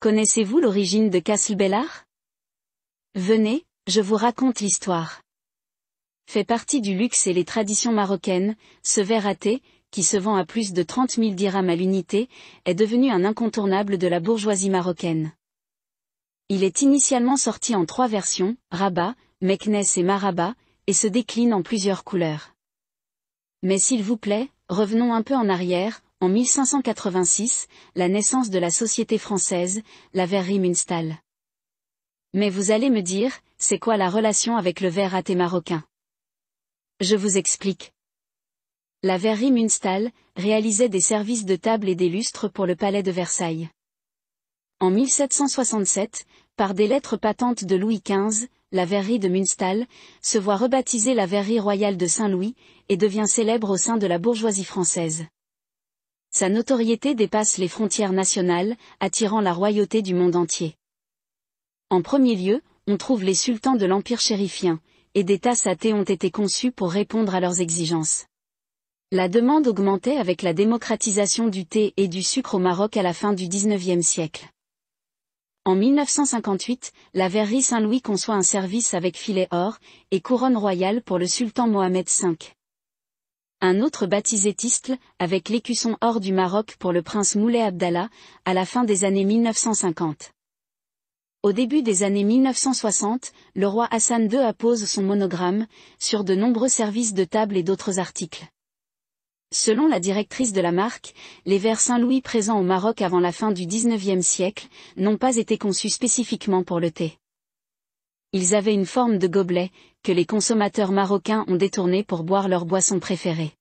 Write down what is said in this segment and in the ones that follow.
Connaissez-vous l'origine de Castlebellar? Venez, je vous raconte l'histoire. Fait partie du luxe et les traditions marocaines, ce verre à thé, qui se vend à plus de 30 000 dirhams à l'unité, est devenu un incontournable de la bourgeoisie marocaine. Il est initialement sorti en 3 versions, Rabat, Meknes et Maraba, et se décline en plusieurs couleurs. Mais s'il vous plaît, revenons un peu en arrière, en 1586, la naissance de la société française, la verrerie Munstal. Mais vous allez me dire, c'est quoi la relation avec le verre à thé marocain? Je vous explique. La verrerie Munstal réalisait des services de table et des lustres pour le palais de Versailles. En 1767, par des lettres patentes de Louis XV, la verrerie de Munstal se voit rebaptiser la verrerie royale de Saint-Louis et devient célèbre au sein de la bourgeoisie française. Sa notoriété dépasse les frontières nationales, attirant la royauté du monde entier. En premier lieu, on trouve les sultans de l'empire chérifien, et des tasses à thé ont été conçues pour répondre à leurs exigences. La demande augmentait avec la démocratisation du thé et du sucre au Maroc à la fin du XIXe siècle. En 1958, la verrerie Saint-Louis conçoit un service avec filet or et couronne royale pour le sultan Mohamed V. Un autre baptisé Tistle, avec l'écusson or du Maroc pour le prince Moulay Abdallah, à la fin des années 1950. Au début des années 1960, le roi Hassan II appose son monogramme sur de nombreux services de table et d'autres articles. Selon la directrice de la marque, les verres Saint-Louis présents au Maroc avant la fin du XIXe siècle n'ont pas été conçus spécifiquement pour le thé. Ils avaient une forme de gobelet, que les consommateurs marocains ont détourné pour boire leur boisson préférée.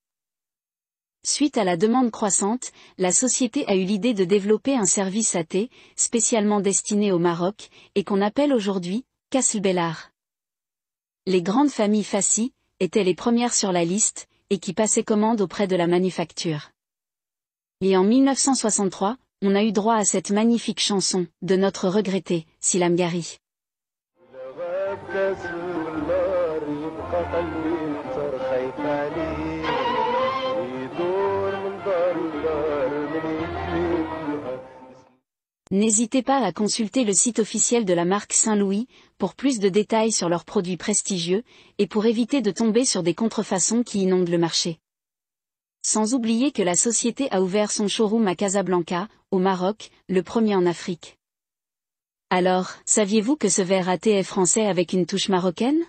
Suite à la demande croissante, la société a eu l'idée de développer un service à thé, spécialement destiné au Maroc, et qu'on appelle aujourd'hui Castlebellar. Les grandes familles Fassi étaient les premières sur la liste, et qui passaient commande auprès de la manufacture. Et en 1963, on a eu droit à cette magnifique chanson, de notre regretté, Silam Gari. N'hésitez pas à consulter le site officiel de la marque Saint-Louis, pour plus de détails sur leurs produits prestigieux, et pour éviter de tomber sur des contrefaçons qui inondent le marché. Sans oublier que la société a ouvert son showroom à Casablanca, au Maroc, le premier en Afrique. Alors, saviez-vous que ce verre à thé est français avec une touche marocaine?